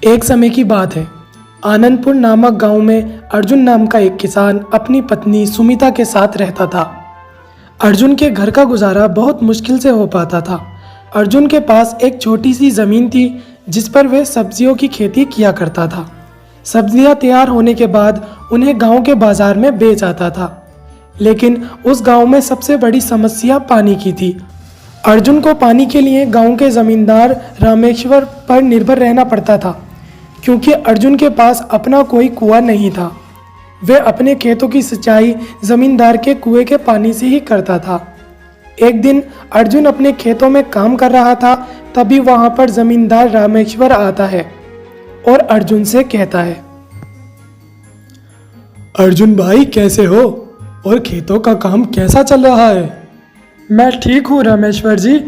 एक समय की बात है। आनंदपुर नामक गांव में अर्जुन नाम का एक किसान अपनी पत्नी सुमिता के साथ रहता था। अर्जुन के घर का गुजारा बहुत मुश्किल से हो पाता था। अर्जुन के पास एक छोटी सी ज़मीन थी जिस पर वह सब्जियों की खेती किया करता था। सब्जियां तैयार होने के बाद उन्हें गांव के बाजार में बेच आता था। लेकिन उस गांव में सबसे बड़ी समस्या पानी की थी। अर्जुन को पानी के लिए गांव के ज़मींदार रामेश्वर पर निर्भर रहना पड़ता था, क्योंकि अर्जुन के पास अपना कोई कुआं नहीं था। वह अपने खेतों की सिंचाई ज़मींदार के कुएं के पानी से ही करता था। एक दिन अर्जुन अपने खेतों में काम कर रहा था, तभी वहां पर ज़मींदार रामेश्वर आता है और अर्जुन से कहता है, अर्जुन भाई कैसे हो और खेतों का काम कैसा चल रहा है? मैं ठीक हूँ रामेश्वर जी,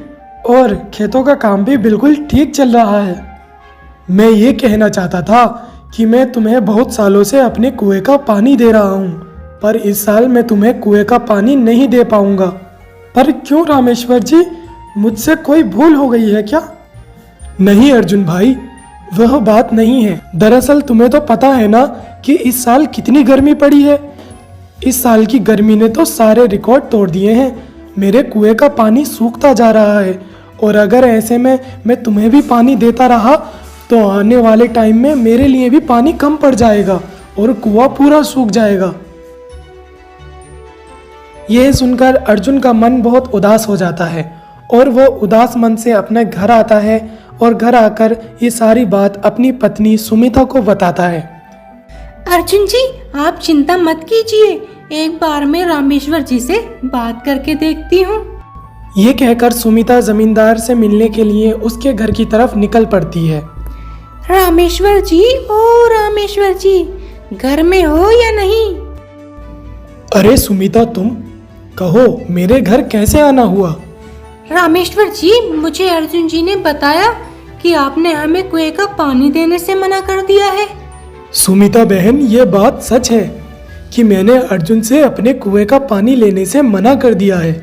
और खेतों का काम भी बिल्कुल ठीक चल रहा है। मैं ये कहना चाहता था कि मैं तुम्हें बहुत सालों से अपने कुएं का पानी दे रहा हूँ, पर इस साल मैं तुम्हें कुएं का पानी नहीं दे पाऊंगा। पर क्यों रामेश्वर जी, मुझसे कोई भूल हो गई है क्या? नहीं अर्जुन भाई, वह बात नहीं है। दरअसल तुम्हें तो पता है ना कि इस साल कितनी गर्मी पड़ी है। इस साल की गर्मी ने तो सारे रिकॉर्ड तोड़ दिए हैं। मेरे कुएं का पानी सूखता जा रहा है, और अगर ऐसे में मैं तुम्हें भी पानी देता रहा तो आने वाले टाइम में मेरे लिए भी पानी कम पड़ जाएगा और कुआं पूरा सूख जाएगा। यह सुनकर अर्जुन का मन बहुत उदास हो जाता है और वो उदास मन से अपने घर आता है और घर आकर ये सारी बात अपनी पत्नी सुमिता को बताता है। अर्जुन जी, आप चिंता मत कीजिए, एक बार मैं रामेश्वर जी से बात करके देखती हूँ। ये कहकर सुमिता जमींदार से मिलने के लिए उसके घर की तरफ निकल पड़ती है। रामेश्वर जी, ओ रामेश्वर जी, घर में हो या नहीं? अरे सुमिता, तुम कहो, मेरे घर कैसे आना हुआ? रामेश्वर जी, मुझे अर्जुन जी ने बताया कि आपने हमें कुएं का पानी देने से मना कर दिया है। सुमिता बहन, ये बात सच है कि मैंने अर्जुन से अपने कुएं का पानी लेने से मना कर दिया है,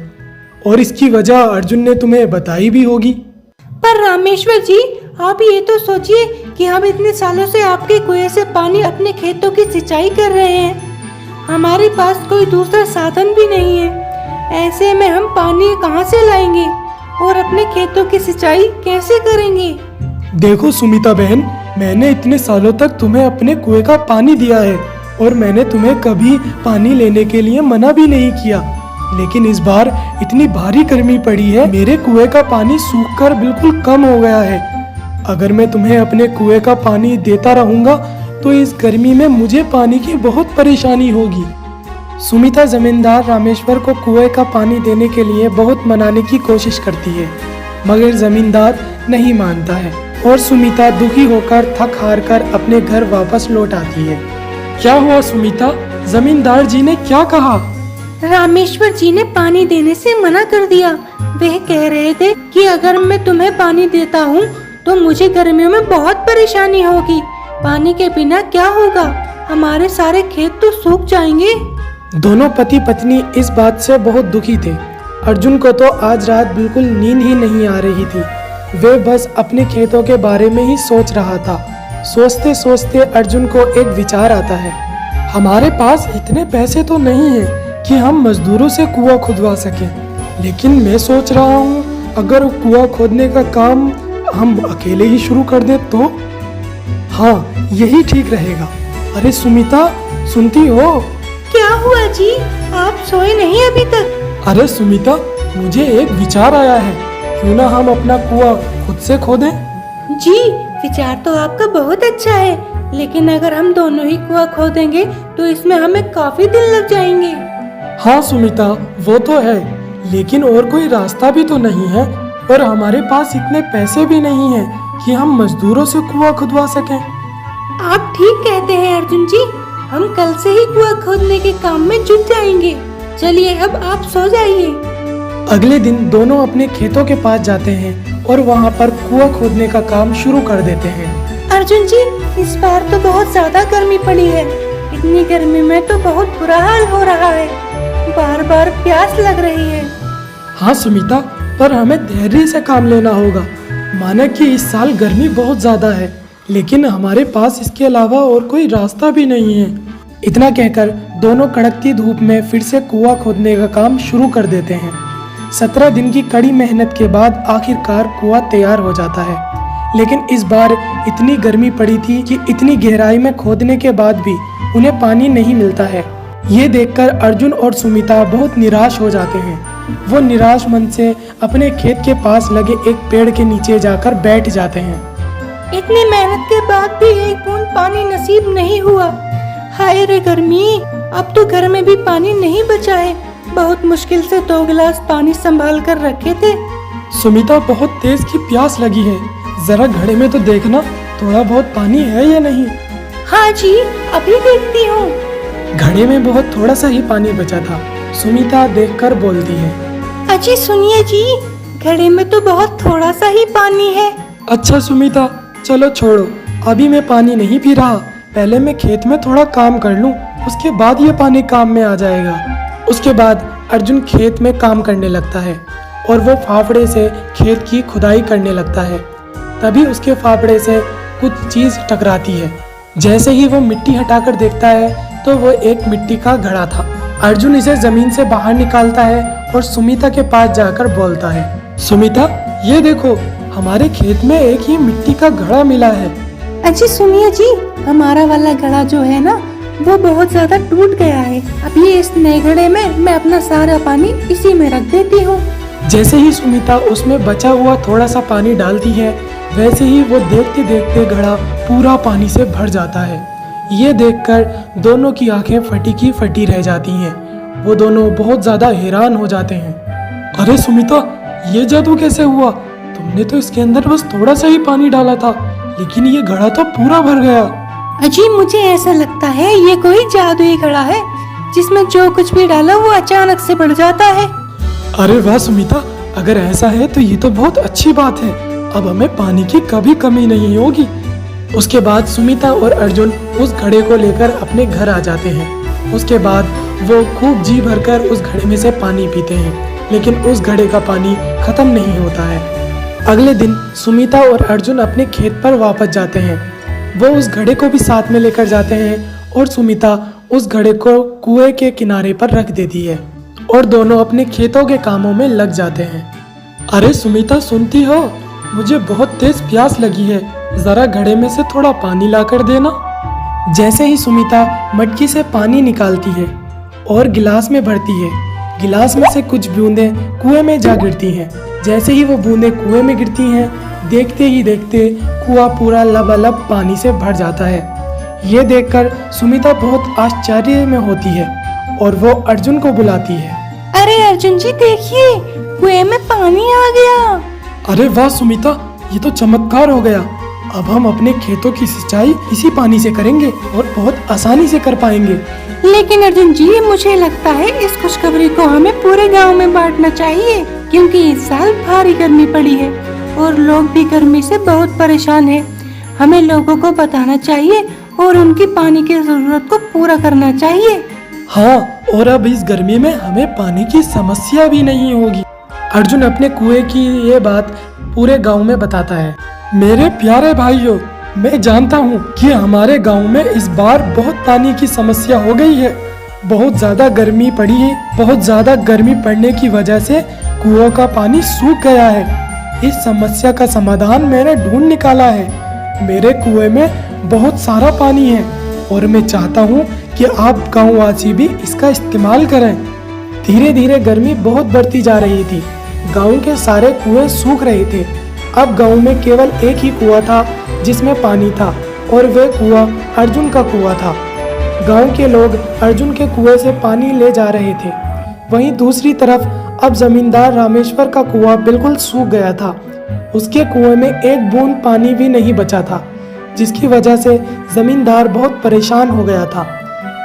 और इसकी वजह अर्जुन ने तुम्हें बताई भी होगी। पर रामेश्वर जी, आप ये तो सोचिए कि हम इतने सालों से आपके कुएं से पानी अपने खेतों की सिंचाई कर रहे हैं। हमारे पास कोई दूसरा साधन भी नहीं है। ऐसे में हम पानी कहाँ से लाएंगे और अपने खेतों की सिंचाई कैसे करेंगे? देखो सुमिता बहन, मैंने इतने सालों तक तुम्हें अपने कुएं का पानी दिया है और मैंने तुम्हें कभी पानी लेने के लिए मना भी नहीं किया। लेकिन इस बार इतनी भारी गर्मी पड़ी है, मेरे कुएं का पानी सूखकर बिल्कुल कम हो गया है। अगर मैं तुम्हें अपने कुएं का पानी देता रहूंगा तो इस गर्मी में मुझे पानी की बहुत परेशानी होगी। सुमिता जमींदार रामेश्वर को कुएं का पानी देने के लिए बहुत मनाने की कोशिश करती है, मगर जमींदार नहीं मानता है और सुमिता दुखी होकर थक हार कर अपने घर वापस लौट आती है। क्या हुआ सुमिता, जमींदार जी ने क्या कहा? रामेश्वर जी ने पानी देने से मना कर दिया। वह कह रहे थे कि अगर मैं तुम्हें पानी देता हूँ तो मुझे गर्मियों में बहुत परेशानी होगी। पानी के बिना क्या होगा, हमारे सारे खेत तो सूख जाएंगे। दोनों पति पत्नी इस बात से बहुत दुखी थे। अर्जुन को तो आज रात बिल्कुल नींद ही नहीं आ रही थी। वे बस अपने खेतों के बारे में ही सोच रहा था। सोचते सोचते अर्जुन को एक विचार आता है। हमारे पास इतने पैसे तो नहीं है कि हम मजदूरों से कुआं खुदवा सकें, लेकिन मैं सोच रहा हूँ अगर कुआं खोदने का काम हम अकेले ही शुरू कर दें तो? हाँ, यही ठीक रहेगा। अरे सुमिता, सुनती हो? क्या हुआ जी, आप सोए नहीं अभी तक? अरे सुमिता, मुझे एक विचार आया है, क्यों ना हम अपना कुआं खुद से खोदें? जी, विचार तो आपका बहुत अच्छा है, लेकिन अगर हम दोनों ही कुआं खोदेंगे तो इसमें हमें काफी दिन लग जाएंगे। हाँ सुमिता, वो तो है, लेकिन और कोई रास्ता भी तो नहीं है, और हमारे पास इतने पैसे भी नहीं है कि हम मजदूरों से कुआं खुदवा सकें। आप ठीक कहते हैं अर्जुन जी, हम कल से ही कुआं खोदने के काम में जुट जाएंगे। चलिए अब आप सो जाइए। अगले दिन दोनों अपने खेतों के पास जाते हैं और वहाँ पर कुआं खोदने का काम शुरू कर देते हैं। अर्जुन जी, इस बार तो बहुत ज्यादा गर्मी पड़ी है। इतनी गर्मी में तो बहुत बुरा हाल हो रहा है, बार बार प्यास लग रही है। हाँ सुमिता, पर हमें धैर्य से काम लेना होगा। माना कि इस साल गर्मी बहुत ज्यादा है, लेकिन हमारे पास इसके अलावा और कोई रास्ता भी नहीं है। इतना कहकर दोनों कड़कती धूप में फिर से कुआं खोदने का काम शुरू कर देते हैं। 17 दिन की कड़ी मेहनत के बाद आखिरकार कुआं तैयार हो जाता है। लेकिन इस बार इतनी गर्मी पड़ी थी कि इतनी गहराई में खोदने के बाद भी उन्हें पानी नहीं मिलता है। ये देखकर अर्जुन और सुमिता बहुत निराश हो जाते हैं। वो निराश मन से अपने खेत के पास लगे एक पेड़ के नीचे जाकर बैठ जाते हैं। इतनी मेहनत के बाद भी एक बूंद पानी नसीब नहीं हुआ। हाय रे गर्मी, अब तो घर में भी पानी नहीं बचा है। बहुत मुश्किल से 2 गिलास पानी संभाल कर रखे थे। सुमिता, बहुत तेज की प्यास लगी है, जरा घड़े में तो देखना थोड़ा बहुत पानी है या नहीं। हाँ जी, अभी देखती हूँ। घड़े में बहुत थोड़ा सा ही पानी बचा था। सुमिता देखकर बोलती है, अजी सुनिए जी, घड़े में तो बहुत थोड़ा सा ही पानी है। अच्छा सुमिता, चलो छोड़ो, अभी मैं पानी नहीं पी रहा। पहले मैं खेत में थोड़ा काम कर लूं, उसके बाद ये पानी काम में आ जाएगा। उसके बाद अर्जुन खेत में काम करने लगता है और वो फावड़े से खेत की खुदाई करने लगता है। तभी उसके फावड़े से कुछ चीज टकराती है। जैसे ही वो मिट्टी हटाकर देखता है तो वो एक मिट्टी का घड़ा था। अर्जुन इसे जमीन से बाहर निकालता है और सुमिता के पास जाकर बोलता है, सुमिता, ये देखो, हमारे खेत में एक ही मिट्टी का घड़ा मिला है। अजी सुनिए जी, हमारा वाला घड़ा जो है ना, वो बहुत ज्यादा टूट गया है। अब ये इस नए घड़े में मैं अपना सारा पानी इसी में रख देती हूँ। जैसे ही सुमिता उसमें बचा हुआ थोड़ा सा पानी डालती है, वैसे ही वो देखते देखते घड़ा पूरा पानी से भर जाता है। ये देखकर दोनों की आंखें फटी की फटी रह जाती हैं। वो दोनों बहुत ज्यादा हैरान हो जाते हैं। अरे सुमिता, ये जादू कैसे हुआ? तुमने तो इसके अंदर बस थोड़ा सा ही पानी डाला था, लेकिन ये घड़ा तो पूरा भर गया। अजी मुझे ऐसा लगता है ये कोई जादुई घड़ा है, जिसमें जो कुछ भी डाला वो अचानक से बढ़ जाता है। अरे वाह सुमिता, अगर ऐसा है तो ये तो बहुत अच्छी बात है। अब हमें पानी की कभी कमी नहीं होगी। उसके बाद सुमिता और अर्जुन उस घड़े को लेकर अपने घर आ जाते हैं। उसके बाद वो खूब जी भरकर उस घड़े में से पानी पीते हैं, लेकिन उस घड़े का पानी खत्म नहीं होता है। अगले दिन सुमिता और अर्जुन अपने खेत पर वापस जाते हैं। वो उस घड़े को भी साथ में लेकर जाते हैं और सुमिता उस घड़े को कुएं के किनारे पर रख देती है और दोनों अपने खेतों के कामों में लग जाते हैं। अरे सुमिता, सुनती हो? मुझे बहुत तेज प्यास लगी है, जरा घड़े में से थोड़ा पानी लाकर देना। जैसे ही सुमिता मटकी से पानी निकालती है और गिलास में भरती है, गिलास में से कुछ बूंदें कुएं में जा गिरती हैं। जैसे ही वो बूंदें कुएं में गिरती हैं, देखते ही देखते कुआं पूरा लबालब पानी से भर जाता है। ये देखकर सुमिता बहुत आश्चर्य में होती है और वो अर्जुन को बुलाती है। अरे अर्जुन जी देखिए, कुएं में पानी आ गया। अरे वाह सुमिता, ये तो चमत्कार हो गया। अब हम अपने खेतों की सिंचाई इसी पानी से करेंगे और बहुत आसानी से कर पाएंगे। लेकिन अर्जुन जी, मुझे लगता है इस खुशखबरी को हमें पूरे गांव में बांटना चाहिए, क्योंकि इस साल भारी गर्मी पड़ी है और लोग भी गर्मी से बहुत परेशान हैं। हमें लोगों को बताना चाहिए और उनकी पानी की जरूरत को पूरा करना चाहिए। हाँ, और अब इस गर्मी में हमें पानी की समस्या भी नहीं होगी। अर्जुन अपने कुएं की ये बात पूरे गांव में बताता है। मेरे प्यारे भाइयों, मैं जानता हूँ कि हमारे गांव में इस बार बहुत पानी की समस्या हो गई है। बहुत ज्यादा गर्मी पड़ी है। बहुत ज्यादा गर्मी पड़ने की वजह से कुओं का पानी सूख गया है। इस समस्या का समाधान मैंने ढूंढ निकाला है। मेरे कुएं में बहुत सारा पानी है और मैं चाहता हूँ कि आप गाँववासी भी इसका इस्तेमाल करें। धीरे धीरे गर्मी बहुत बढ़ती जा रही थी। गांव के सारे कुएं सूख रहे थे। अब गांव में केवल एक ही कुआं था जिसमें पानी था, और वह कुआं अर्जुन का कुआं था। गांव के लोग अर्जुन के कुएं से पानी ले जा रहे थे। वहीं दूसरी तरफ अब जमींदार रामेश्वर का कुआं बिल्कुल सूख गया था। उसके कुएं में एक बूंद पानी भी नहीं बचा था, जिसकी वजह से जमींदार बहुत परेशान हो गया था।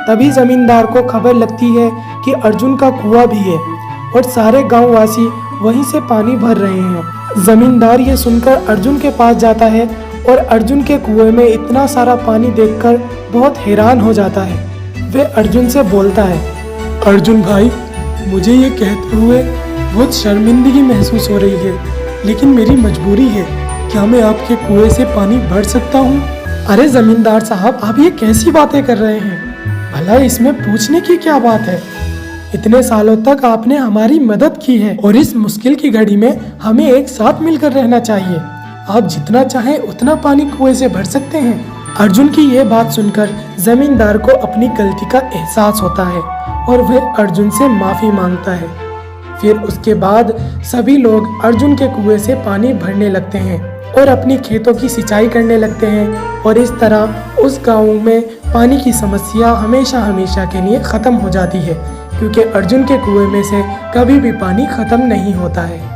तभी जमींदार को खबर लगती है कि अर्जुन का कुआं भी है और सारे गांववासी वहीं से पानी भर रहे हैं। जमींदार ये सुनकर अर्जुन के पास जाता है और अर्जुन के कुएं में इतना सारा पानी देखकर बहुत हैरान हो जाता है। वह अर्जुन से बोलता है, अर्जुन भाई, मुझे ये कहते हुए बहुत शर्मिंदगी महसूस हो रही है, लेकिन मेरी मजबूरी है क्या मैं आपके कुएं से पानी भर सकता हूँ? अरे जमींदार साहब, आप ये कैसी बातें कर रहे हैं? भला इसमें पूछने की क्या बात है? इतने सालों तक आपने हमारी मदद की है और इस मुश्किल की घड़ी में हमें एक साथ मिलकर रहना चाहिए। आप जितना चाहें उतना पानी कुएं से भर सकते हैं। अर्जुन की ये बात सुनकर जमींदार को अपनी गलती का एहसास होता है और वह अर्जुन से माफी मांगता है। फिर उसके बाद सभी लोग अर्जुन के कुएं से पानी भरने लगते हैं और अपनी खेतों की सिंचाई करने लगते हैं और इस तरह उस गांव में पानी की समस्या हमेशा हमेशा के लिए ख़त्म हो जाती है, क्योंकि अर्जुन के कुएं में से कभी भी पानी ख़त्म नहीं होता है।